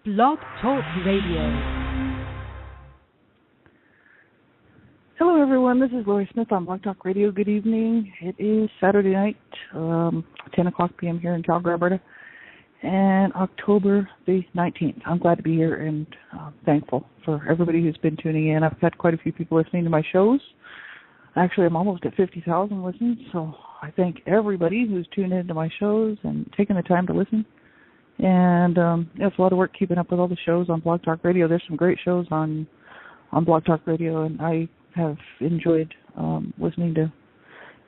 Blog Talk Radio. Hello, everyone. This is Lori Smith on Blog Talk Radio. Good evening. It is Saturday night, 10 o'clock p.m. here in Calgary, Alberta, and October the 19th. I'm glad to be here and thankful for everybody who's been tuning in. I've had quite a few people listening to my shows. Actually, I'm almost at 50,000 listens, so I thank everybody who's tuned into my shows and taking the time to listen. And it's a lot of work keeping up with all the shows on Blog Talk Radio. There's some great shows on Blog Talk Radio, and I have enjoyed listening to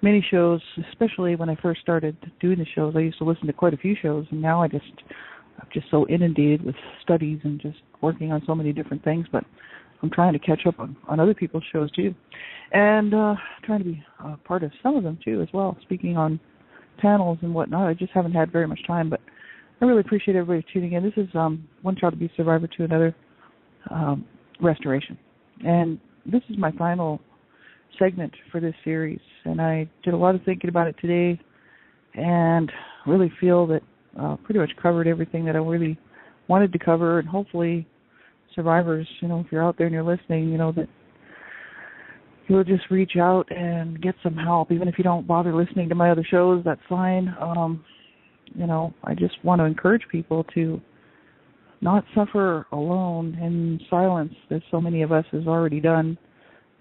many shows, especially when I first started doing the shows. I used to listen to quite a few shows, and now I'm just so inundated with studies and just working on so many different things. But I'm trying to catch up on other people's shows too, and trying to be part of some of them too as well, speaking on panels and whatnot. I just haven't had very much time, but I really appreciate everybody tuning in. This is One Child Abuse Survivor to Another Restoration. And this is my final segment for this series. And I did a lot of thinking about it today and really feel that pretty much covered everything that I really wanted to cover. And hopefully survivors, if you're out there and you're listening, that you'll just reach out and get some help. Even if you don't bother listening to my other shows, that's fine. I just want to encourage people to not suffer alone in silence, as so many of us has already done,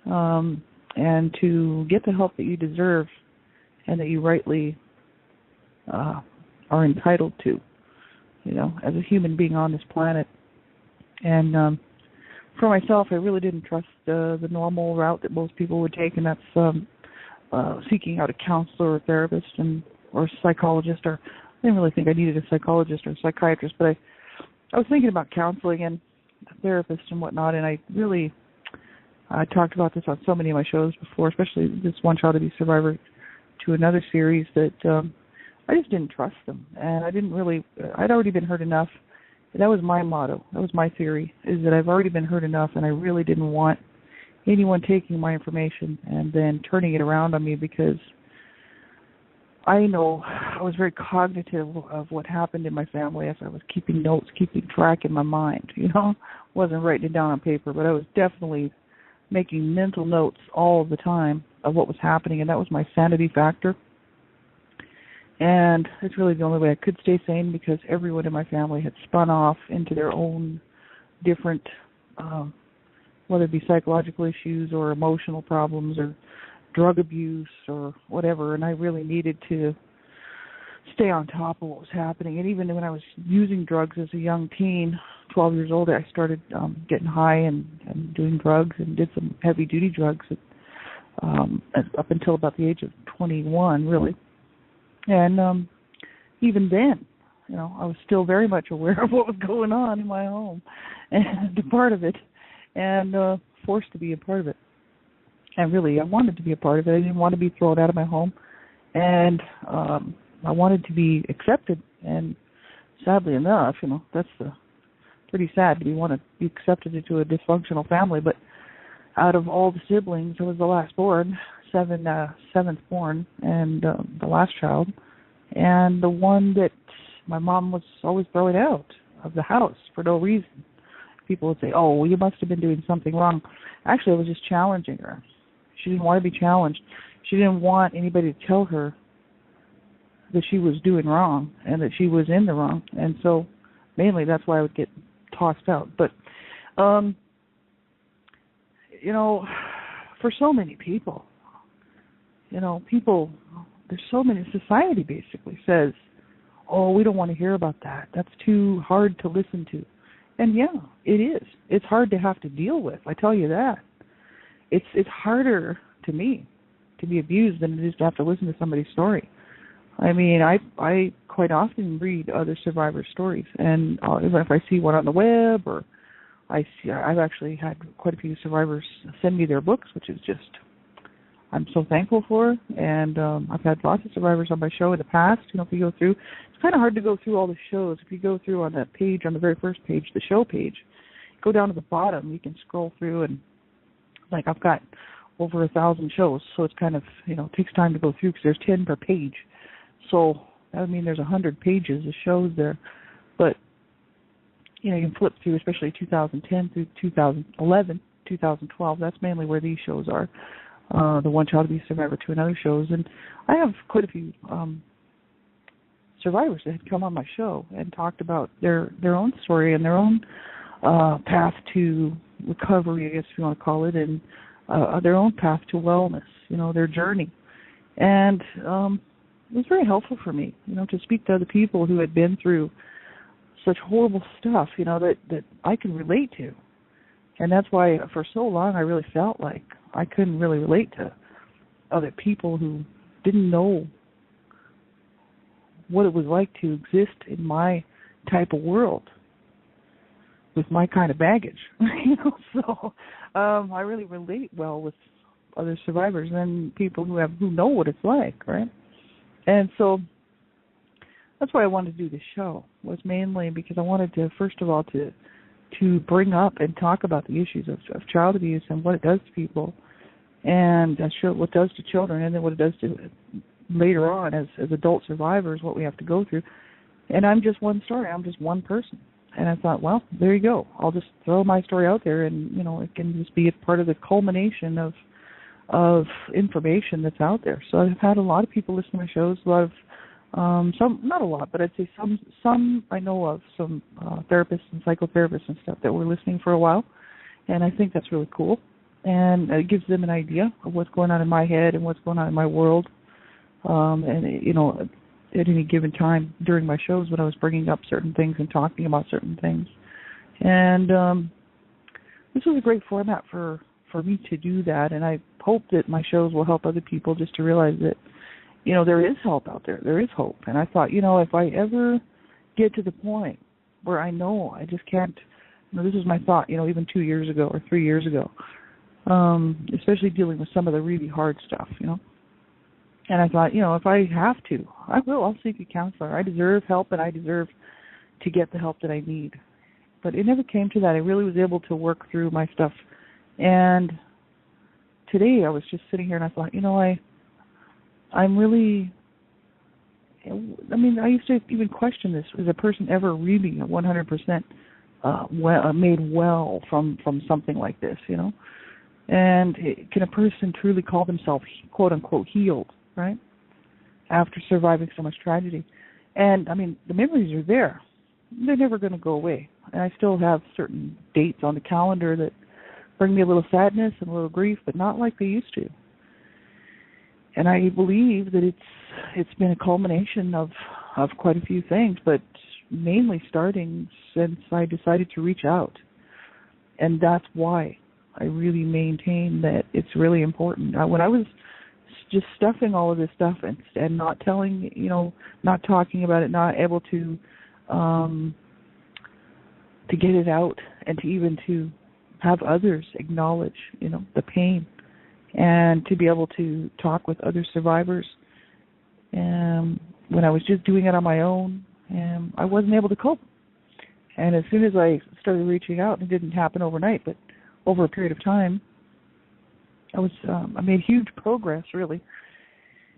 and to get the help that you deserve and that you rightly are entitled to, as a human being on this planet. And for myself, I really didn't trust the normal route that most people would take, and that's seeking out a counselor or a therapist or a psychologist. Or I didn't really think I needed a psychologist or a psychiatrist, but I was thinking about counseling and a therapist and whatnot, and I talked about this on so many of my shows before, especially this One Child Abuse Survivor to Another series, that I just didn't trust them. And I'd already been hurt enough. That was my motto. That was my theory, is that I've already been hurt enough, and I really didn't want anyone taking my information and then turning it around on me, because I know I was very cognitive of what happened in my family as I was keeping notes, keeping track in my mind. Wasn't writing it down on paper, but I was definitely making mental notes all the time of what was happening, and that was my sanity factor. And it's really the only way I could stay sane, because everyone in my family had spun off into their own different, whether it be psychological issues or emotional problems or drug abuse or whatever, and I really needed to stay on top of what was happening. And even when I was using drugs as a young teen, 12 years old, I started getting high and doing drugs and did some heavy-duty drugs up until about the age of 21, really. And even then, I was still very much aware of what was going on in my home and a part of it, and forced to be a part of it. And really, I wanted to be a part of it. I didn't want to be thrown out of my home. And I wanted to be accepted. And sadly enough, that's pretty sad to want to be accepted into a dysfunctional family. But out of all the siblings, I was the last born, seventh born, and the last child. And the one that my mom was always throwing out of the house for no reason. People would say, oh, well, you must have been doing something wrong. Actually, I was just challenging her. She didn't want to be challenged. She didn't want anybody to tell her that she was doing wrong and that she was in the wrong. And so mainly that's why I would get tossed out. But, for so many people, there's so many, society basically says, oh, we don't want to hear about that. That's too hard to listen to. And yeah, it is. It's hard to have to deal with. I tell you that. It's harder to me to be abused than it is to have to listen to somebody's story. I mean, I quite often read other survivors' stories, and even if I see one on the web, or I've actually had quite a few survivors send me their books, which is just, I'm so thankful for. And I've had lots of survivors on my show in the past. If you go through, it's kind of hard to go through all the shows. If you go through on that page, on the very first page, the show page, go down to the bottom, you can scroll through, and I've got over 1,000 shows, so it's kind of, takes time to go through because there's 10 per page. So, I mean, there's 100 pages of shows there. But, you can flip through, especially 2010 through 2011, 2012. That's mainly where these shows are. The One Child Abuse Survivor to Another shows. And I have quite a few survivors that had come on my show and talked about their own story and their own path to recovery, I guess if you want to call it, and their own path to wellness, their journey. And it was very helpful for me, to speak to other people who had been through such horrible stuff, that I can relate to. And that's why for so long I really felt like I couldn't really relate to other people who didn't know what it was like to exist in my type of world with my kind of baggage. So I really relate well with other survivors and people who know what it's like, right? And so that's why I wanted to do this show, was mainly because I wanted to, first of all, to bring up and talk about the issues of child abuse and what it does to people, and show what it does to children, and then what it does to later on as adult survivors, what we have to go through. And I'm just one story. I'm just one person. And I thought, well, there you go. I'll just throw my story out there, and it can just be a part of the culmination of information that's out there. So I've had a lot of people listen to my shows, a lot of some, not a lot, but I'd say some I know of, some therapists and psychotherapists and stuff that were listening for a while, and I think that's really cool. And it gives them an idea of what's going on in my head and what's going on in my world. And at any given time during my shows when I was bringing up certain things and talking about certain things. And this was a great format for me to do that, and I hope that my shows will help other people just to realize that, there is help out there. There is hope. And I thought, if I ever get to the point where I know I just can't, this was my thought, even 2 years ago or 3 years ago, especially dealing with some of the really hard stuff, And I thought, if I have to, I'll seek a counselor. I deserve help, and I deserve to get the help that I need. But it never came to that. I really was able to work through my stuff. And today I was just sitting here and I thought, I'm really, I used to even question this. Is a person ever really 100% made well from something like this, And can a person truly call themselves, quote unquote, healed, right? After surviving so much tragedy. And the memories are there. They're never going to go away. And I still have certain dates on the calendar that bring me a little sadness and a little grief, but not like they used to. And I believe that it's been a culmination of quite a few things, but mainly starting since I decided to reach out. And that's why I really maintain that it's really important. When I was just stuffing all of this stuff and not telling, not talking about it, not able to get it out, and to have others acknowledge, the pain, and to be able to talk with other survivors. And when I was just doing it on my own, I wasn't able to cope. And as soon as I started reaching out, it didn't happen overnight, but over a period of time, I made huge progress, really.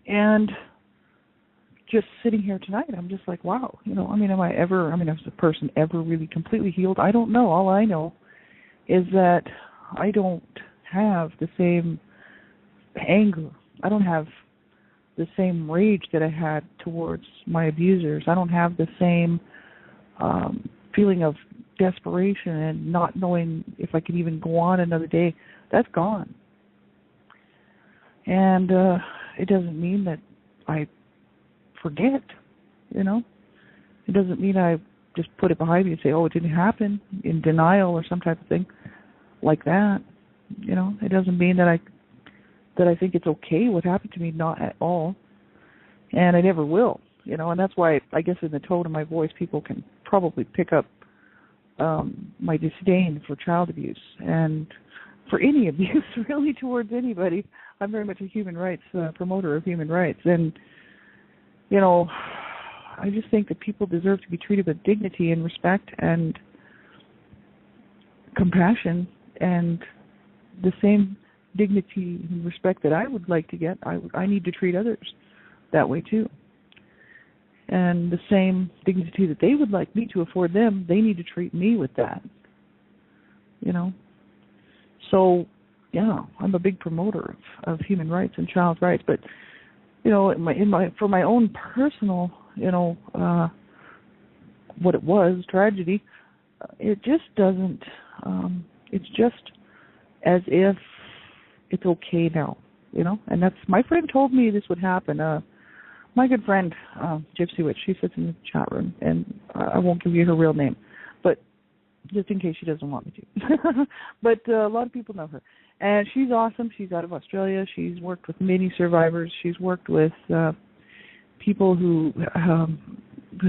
And just sitting here tonight, I'm just like, wow, is a person ever really completely healed? I don't know. All I know is that I don't have the same anger. I don't have the same rage that I had towards my abusers. I don't have the same feeling of desperation and not knowing if I could even go on another day. That's gone. And it doesn't mean that I forget, It doesn't mean I just put it behind me and say, oh, it didn't happen, in denial or some type of thing like that. It doesn't mean that I think it's okay what happened to me, not at all. And I never will, and that's why I guess in the tone of my voice people can probably pick up my disdain for child abuse and for any abuse really towards anybody. I'm very much a human rights promoter of human rights, and I just think that people deserve to be treated with dignity and respect and compassion, and the same dignity and respect that I would like to get, I need to treat others that way too. And the same dignity that they would like me to afford them, they need to treat me with that. So, yeah, I'm a big promoter of human rights and child rights. But, for my own personal, what it was, tragedy, it just doesn't, it's just as if it's okay now, and that's, my friend told me this would happen. My good friend, Gypsy Witch, she sits in the chat room, and I won't give you her real name, but just in case she doesn't want me to. But a lot of people know her. And she's awesome. She's out of Australia. She's worked with many survivors. She's worked with people who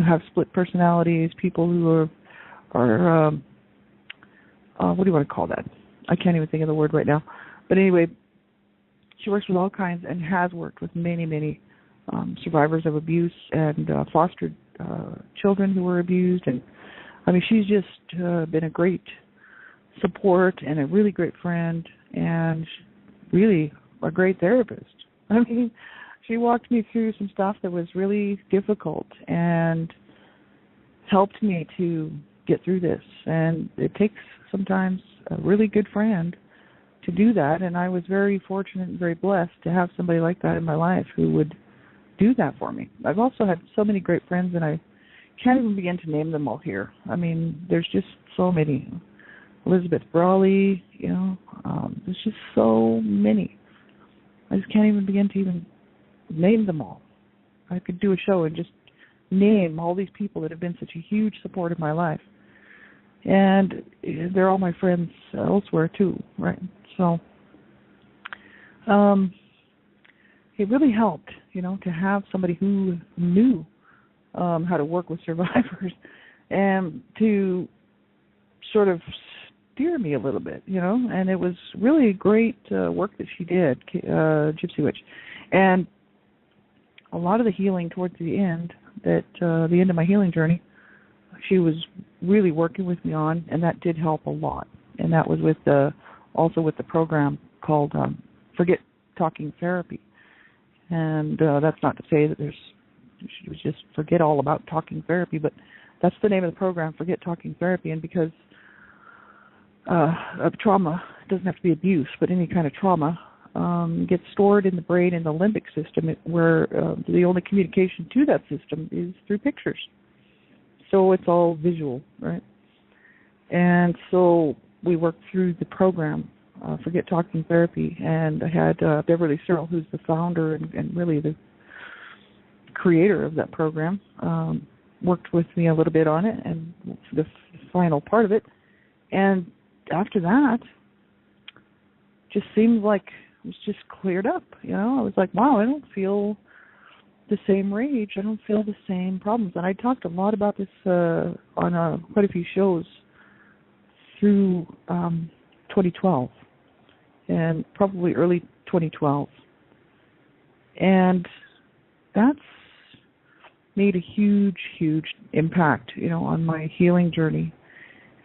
have split personalities, people who are what do you want to call that? I can't even think of the word right now. But anyway, she works with all kinds and has worked with many, many survivors of abuse and fostered children who were abused. And I mean, she's just been a great support and a really great friend and really a great therapist. I mean, she walked me through some stuff that was really difficult and helped me to get through this. And it takes sometimes a really good friend to do that. And I was very fortunate and very blessed to have somebody like that in my life who would do that for me. I've also had so many great friends, and I can't even begin to name them all here. I mean, there's just so many. Elizabeth Brawley, there's just so many. I just can't even begin to even name them all. I could do a show and just name all these people that have been such a huge support in my life. And they're all my friends elsewhere too, right? So it really helped, to have somebody who knew how to work with survivors and to sort of steer me a little bit, and it was really great work that she did, Gypsy Witch. And a lot of the healing towards the end, the end of my healing journey, she was really working with me on, and that did help a lot. And that was also with the program called Forget Talking Therapy. And that's not to say that she was just forget all about talking therapy, but that's the name of the program, Forget Talking Therapy. And because of trauma, it doesn't have to be abuse, but any kind of trauma gets stored in the brain in the limbic system, where the only communication to that system is through pictures. So it's all visual, right? And so we worked through the program, Forget Talking Therapy, and I had Beverly Searle, who's the founder and really the creator of that program, worked with me a little bit on it and the final part of it. And after that, just seemed like it was just cleared up. I was like, wow, I don't feel the same rage. I don't feel the same problems. And I talked a lot about this on quite a few shows through 2012 and probably early 2012. And that's made a huge, huge impact, on my healing journey.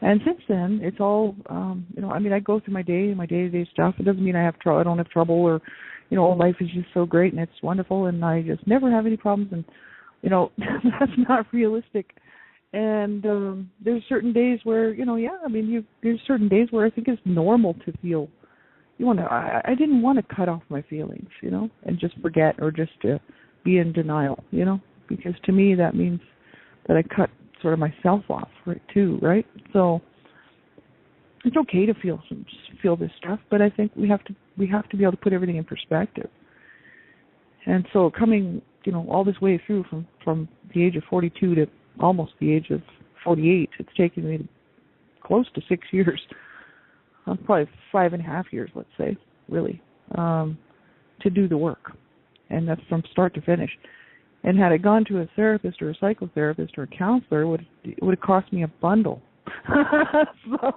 And since then, it's all, I go through my day-to-day stuff. It doesn't mean I don't have trouble or, life is just so great and it's wonderful and I just never have any problems. And, that's not realistic. And there's certain days where, there's certain days where I think it's normal to feel, I didn't want to cut off my feelings, and just forget or just to be in denial, because to me that means that I cut sort of myself off, right, too, right? So it's okay to feel this stuff, but I think we have to be able to put everything in perspective. And so coming, all this way through from the age of 42 to almost the age of 48, it's taken me close to 6 years, probably 5.5 years, let's say, really, to do the work. And that's from start to finish. And had I gone to a therapist or a psychotherapist or a counselor, it would have cost me a bundle. So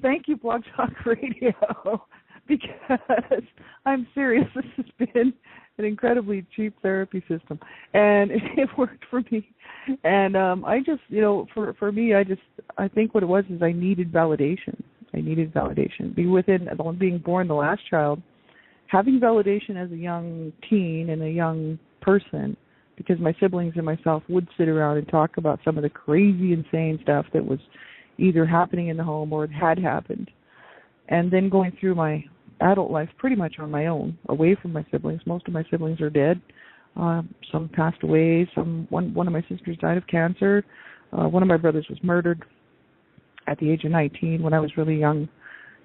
thank you, Blog Talk Radio, because I'm serious. This has been an incredibly cheap therapy system, and it worked for me. And I just, for me, I think what it was is I needed validation. Being born the last child, having validation as a young teen and a young person because my siblings and myself would sit around and talk about some of the crazy, insane stuff that was either happening in the home or had happened. And then going through my adult life pretty much on my own, away from my siblings. Most of my siblings are dead. Some passed away. One of my sisters died of cancer. One of my brothers was murdered at the age of 19 when I was really young.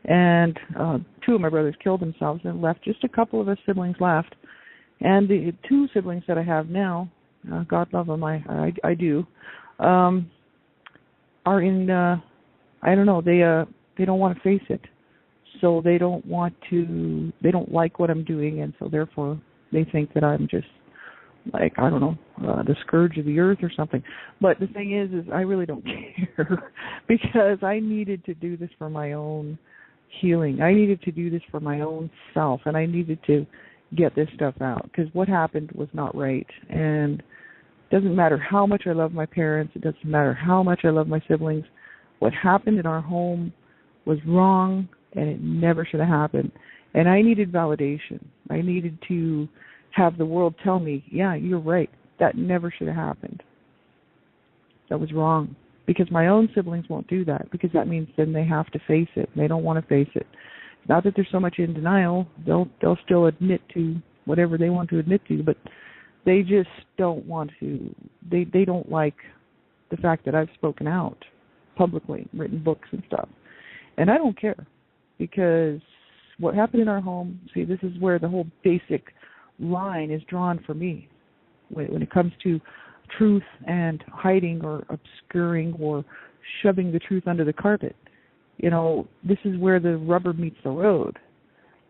And two of my brothers killed themselves and left just a couple of us siblings left. And the two siblings that I have now, God love them, I do, are in, I don't know, they don't want to face it. So they don't like what I'm doing, and so therefore they think that I'm just like, I don't know, the scourge of the earth or something. But the thing is I really don't care because I needed to do this for my own healing. I needed to do this for my own self, and I needed to get this stuff out because what happened was not right. And it doesn't matter how much I love my parents. It doesn't matter how much I love my siblings. What happened in our home was wrong, and it never should have happened. And I needed validation. I needed to have the world tell me, yeah, you're right. That never should have happened. That was wrong. Because my own siblings won't do that, because that means then they have to face it. They don't want to face it. Not that they're so much in denial. They'll still admit to whatever they want to admit to, but they just don't want to. They don't like the fact that I've spoken out publicly, written books and stuff. And I don't care, because what happened in our home, see, this is where the whole basic line is drawn for me when it comes to truth and hiding or obscuring or shoving the truth under the carpet. You know, this is where the rubber meets the road.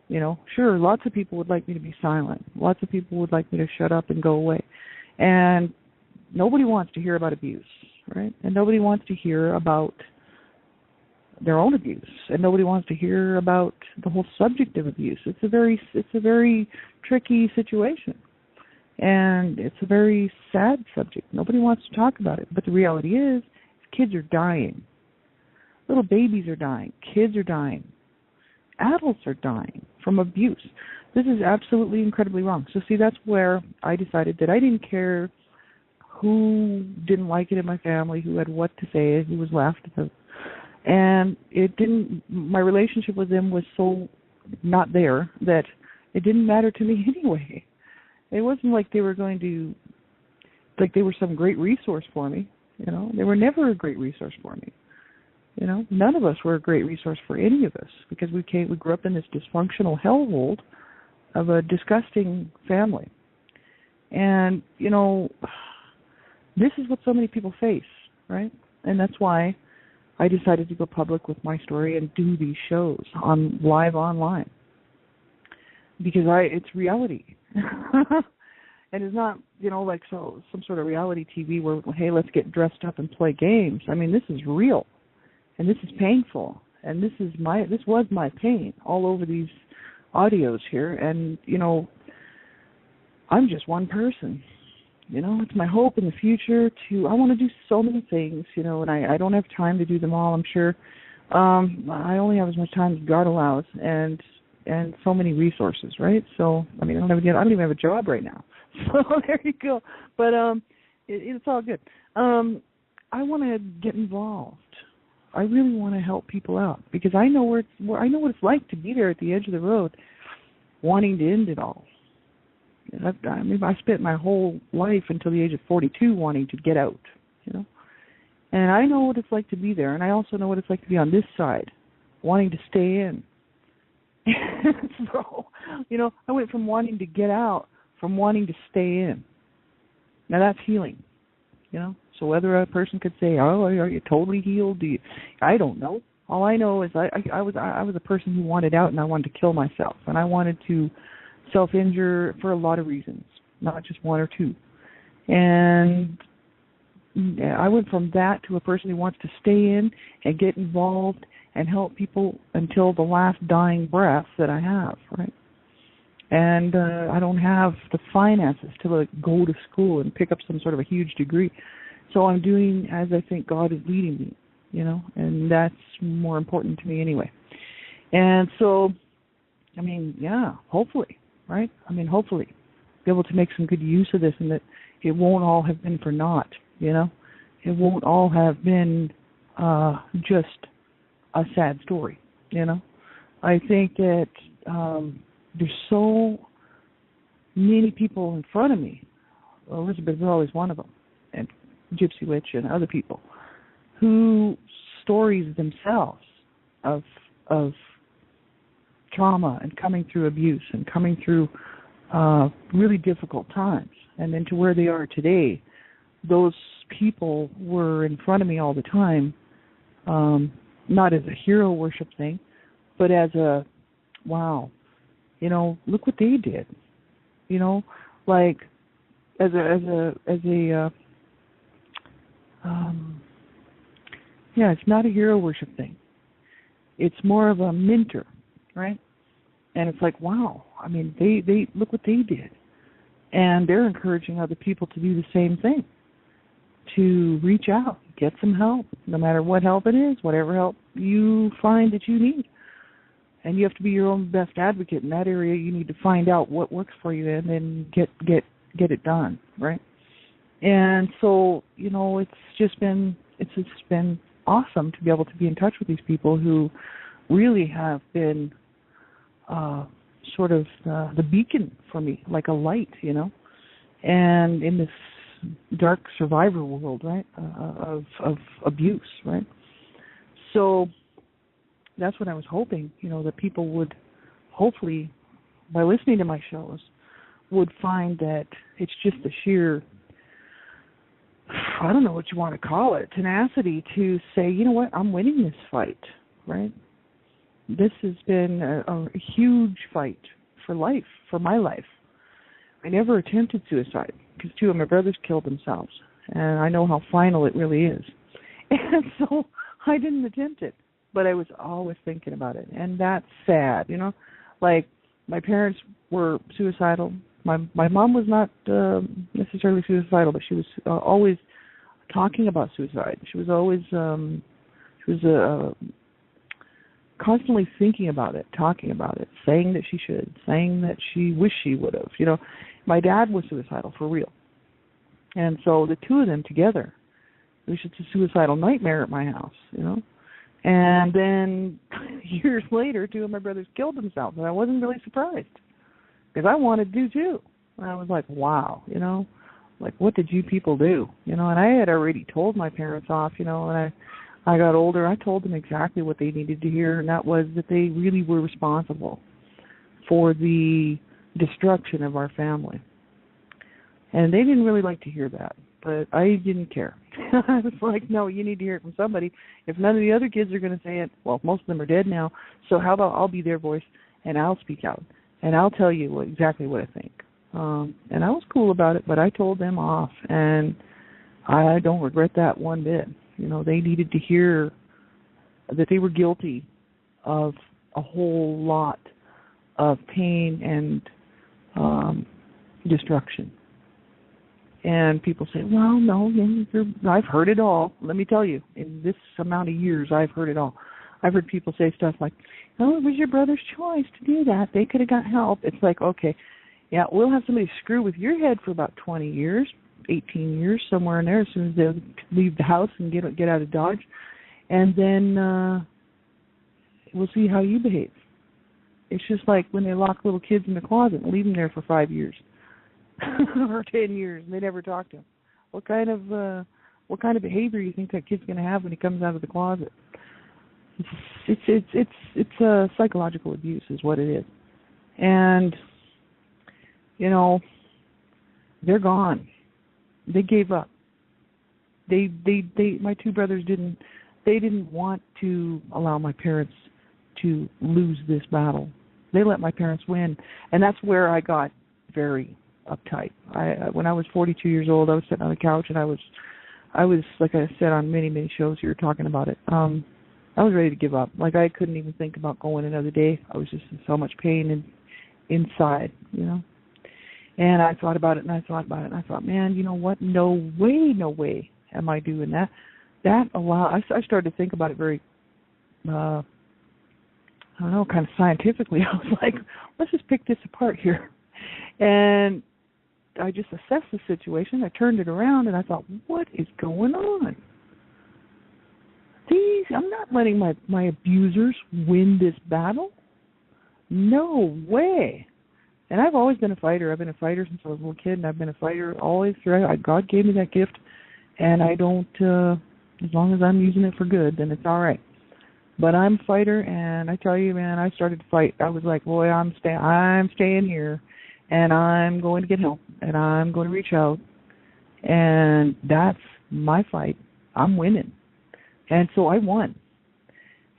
You know, sure, lots of people would like me to be silent. Lots of people would like me to shut up and go away. And nobody wants to hear about abuse, right? And nobody wants to hear about their own abuse, and nobody wants to hear about the whole subject of abuse. It's a very tricky situation, and it's a very sad subject. Nobody wants to talk about it, but the reality is, kids are dying. Little babies are dying. Kids are dying. Adults are dying from abuse. This is absolutely incredibly wrong. So see, that's where I decided that I didn't care who didn't like it in my family, who had what to say, who was left. And my relationship with them was so not there that it didn't matter to me anyway. It wasn't like they were they were some great resource for me. You know, they were never a great resource for me. You know, none of us were a great resource for any of us, because we grew up in this dysfunctional hellhole of a disgusting family. And, you know, this is what so many people face, right? And that's why I decided to go public with my story and do these shows live online, because it's reality. And it's not, you know, like some sort of reality TV where, hey, let's get dressed up and play games. I mean, this is real, and this is painful, and this was my pain all over these audios here. And, you know, I'm just one person. You know, it's my hope in the future I want to do so many things, you know, and I don't have time to do them all, I'm sure. I only have as much time as God allows, and so many resources, right? So, I mean, I don't even have a job right now. So there you go. But it's all good. I want to get involved. I really want to help people out, because I know I know what it's like to be there at the edge of the road, wanting to end it all. I mean, I spent my whole life until the age of 42 wanting to get out, you know. And I know what it's like to be there, and I also know what it's like to be on this side, wanting to stay in. So, you know, I went from wanting to get out, from wanting to stay in. Now that's healing, you know. So whether a person could say, "Oh, are you totally healed?" I don't know. All I know is I was a person who wanted out, and I wanted to kill myself, and I wanted to self-injure for a lot of reasons, not just one or two. And I went from that to a person who wants to stay in and get involved and help people until the last dying breath that I have, right? And I don't have the finances to go to school and pick up some sort of a huge degree. So I'm doing as I think God is leading me, you know, and that's more important to me anyway. And so, I mean, yeah, hopefully. Right? I mean, hopefully be able to make some good use of this, and that it won't all have been for naught, you know. It won't all have been just a sad story, you know. I think that there's so many people in front of me. Elizabeth was always one of them, and Gypsy Witch and other people, who stories themselves of trauma and coming through abuse and coming through really difficult times, and then to where they are today. Those people were in front of me all the time, not as a hero worship thing, but as a, wow, you know, look what they did, you know, like as a yeah, it's not a hero worship thing. It's more of a mentor, right? And it's like, wow, I mean, they look what they did. And they're encouraging other people to do the same thing, to reach out, get some help, no matter what help it is, whatever help you find that you need. And you have to be your own best advocate in that area. You need to find out what works for you and then get it done, right? And so, you know, it's just been awesome to be able to be in touch with these people who really have been sort of the beacon for me, like a light, you know, and in this dark survivor world, right, of abuse, right? So that's what I was hoping, you know, that people would hopefully, by listening to my shows, would find that it's just the sheer, I don't know what you want to call it, tenacity to say, you know what, I'm winning this fight, right? This has been a huge fight for life, for my life. I never attempted suicide because two of my brothers killed themselves, and I know how final it really is. And so I didn't attempt it, but I was always thinking about it, and that's sad, you know? Like, my parents were suicidal. My mom was not necessarily suicidal, but she was always talking about suicide. She was always constantly thinking about it, talking about it, saying that she should, saying that she wished she would have. You know, my dad was suicidal for real, and so the two of them together, it was just a suicidal nightmare at my house. You know, and then years later, two of my brothers killed themselves, and I wasn't really surprised because I wanted to do too. And I was like, wow, you know, like what did you people do? You know, and I had already told my parents off, you know, and I got older, I told them exactly what they needed to hear, and that was that they really were responsible for the destruction of our family. And they didn't really like to hear that, but I didn't care. I was like, no, you need to hear it from somebody. If none of the other kids are going to say it, well, most of them are dead now, so how about I'll be their voice, and I'll speak out, and I'll tell you exactly what I think. And I was cool about it, but I told them off, and I don't regret that one bit. You know, they needed to hear that they were guilty of a whole lot of pain and destruction. And people say, well, no, I've heard it all. Let me tell you, in this amount of years, I've heard it all. I've heard people say stuff like, oh, it was your brother's choice to do that. They could have got help. It's like, okay, yeah, we'll have somebody screw with your head for about 20 years, 18 years, somewhere in there, as soon as they leave the house and get out of Dodge. And then we'll see how you behave. It's just like when they lock little kids in the closet and leave them there for 5 years or 10 years, and they never talk to them. What kind of behavior do you think that kid's going to have when he comes out of the closet? It's psychological abuse is what it is. And you know, they're gone. They gave up. They my two brothers didn't want to allow my parents to lose this battle. They let my parents win, and that's where I got very uptight. When I was 42 years old, I was sitting on the couch, and I was like I said on many shows here talking about it. I was ready to give up. Like I couldn't even think about going another day. I was just in so much pain inside, you know. And I thought about it, and I thought about it, and I thought, man, you know what? No way am I doing that. I started to think about it very, I don't know, kind of scientifically. I was like, let's just pick this apart here. And assessed the situation. I turned it around, and I thought, what is going on? I'm not letting my abusers win this battle. No way. And I've always been a fighter. I've been a fighter since I was a little kid, and I've been a fighter always through. God gave me that gift, and I don't, as long as I'm using it for good, then it's all right. But I'm a fighter, and I tell you, man, I started to fight. I was like, boy, I'm staying here, and I'm going to get help, and I'm going to reach out, and that's my fight. I'm winning. And so I won.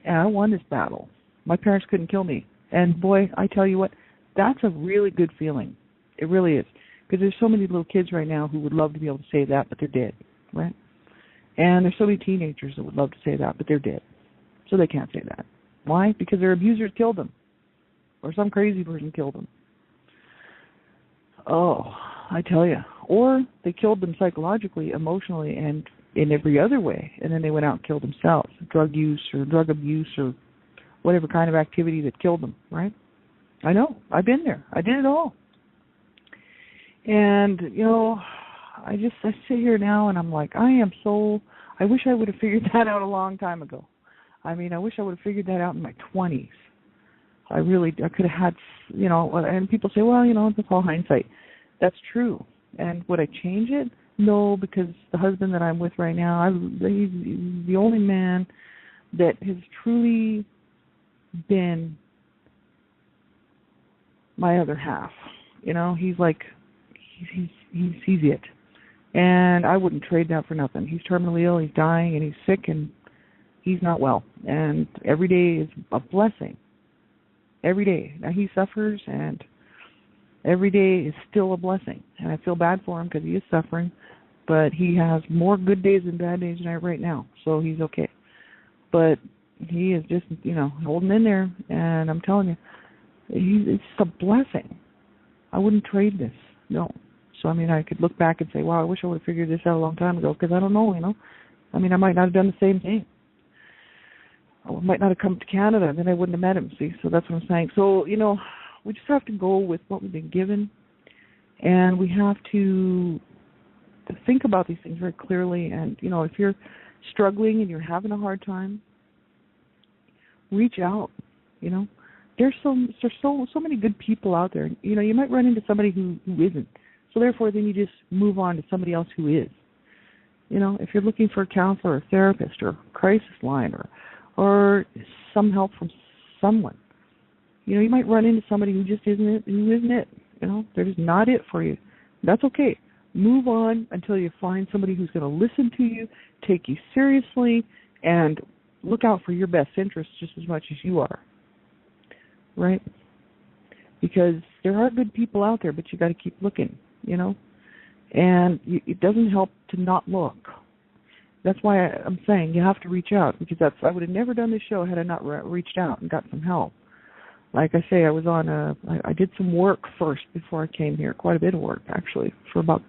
And I won this battle. My parents couldn't kill me. And boy, I tell you what, that's a really good feeling. It really is. Because there's so many little kids right now who would love to be able to say that, but they're dead, right? And there's so many teenagers that would love to say that, but they're dead. So they can't say that. Why? Because their abusers killed them. Or some crazy person killed them. Oh, I tell you. Or they killed them psychologically, emotionally, and in every other way, and then they went out and killed themselves. Drug use or drug abuse or whatever kind of activity that killed them, right? I know. I've been there. I did it all. And, I sit here now and I'm like, I wish I would have figured that out a long time ago. I mean, I wish I would have figured that out in my 20s. I could have had, and people say, well, it's all hindsight. That's true. And would I change it? No, because the husband that I'm with right now, he's the only man that has truly been my other half. He's like, he's it. And I wouldn't trade that for nothing. He's terminally ill, he's dying, and he's sick, and he's not well. And every day is a blessing. Every day. Now, he suffers, and every day is still a blessing. And I feel bad for him because he is suffering. But he has more good days than bad days than I have right now, so he's okay. But he is just, holding in there, and I'm telling you, it's a blessing. I wouldn't trade this, no. So, I could look back and say, wow, I wish I would have figured this out a long time ago, because I don't know, I might not have done the same thing. I might not have come to Canada, and then I wouldn't have met him, see? So that's what I'm saying. So, we just have to go with what we've been given, and we have to think about these things very clearly. And, if you're struggling and you're having a hard time, reach out, There's so many good people out there. You might run into somebody who isn't. So therefore, then you just move on to somebody else who is. If you're looking for a counselor, a therapist, or a crisis line, or some help from someone, you might run into somebody who just isn't it. They're just not it for you. That's okay. Move on until you find somebody who's going to listen to you, take you seriously, and look out for your best interests just as much as you are. Right? Because there are good people out there, but you got to keep looking, And it doesn't help to not look. That's why I'm saying you have to reach out, because I would have never done this show had I not reached out and got some help. Like I say, I did some work first before I came here, quite a bit of work actually, for about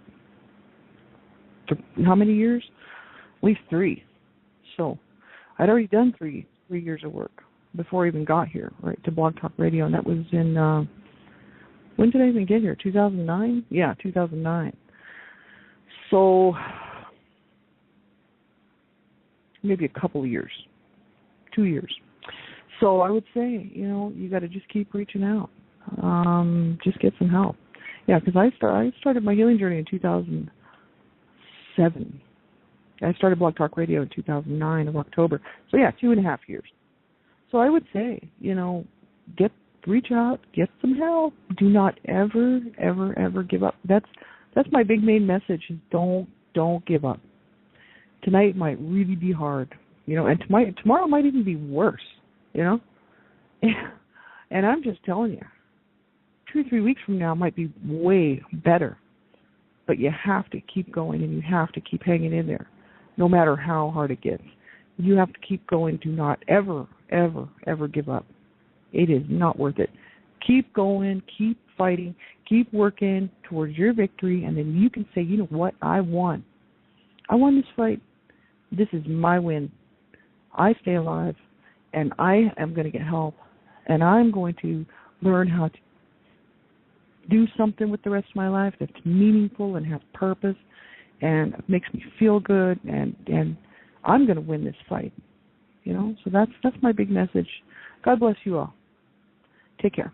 how many years? At least 3. So I'd already done 3 years of work before I even got here, right, to Blog Talk Radio. And that was in, when did I even get here? 2009? Yeah, 2009. So maybe a couple of years, 2 years. So I would say, you got to just keep reaching out. Just get some help. Yeah, because I started my healing journey in 2007. I started Blog Talk Radio in 2009 of October. So yeah, 2.5 years. So I would say, reach out, get some help. Do not ever, ever, ever give up. That's my big main message is don't give up. Tonight might really be hard, and tomorrow might even be worse, And I'm just telling you, 2 or 3 weeks from now might be way better. But you have to keep going, and you have to keep hanging in there, no matter how hard it gets. You have to keep going. Do not ever, ever, ever give up. It is not worth it. Keep going, keep fighting, keep working towards your victory, and then you can say, you know what, I won. I won this fight. This is my win. I stay alive, and I am going to get help, and I'm going to learn how to do something with the rest of my life that's meaningful and has purpose and makes me feel good, and I'm going to win this fight. So that's my big message. God bless you all. Take care.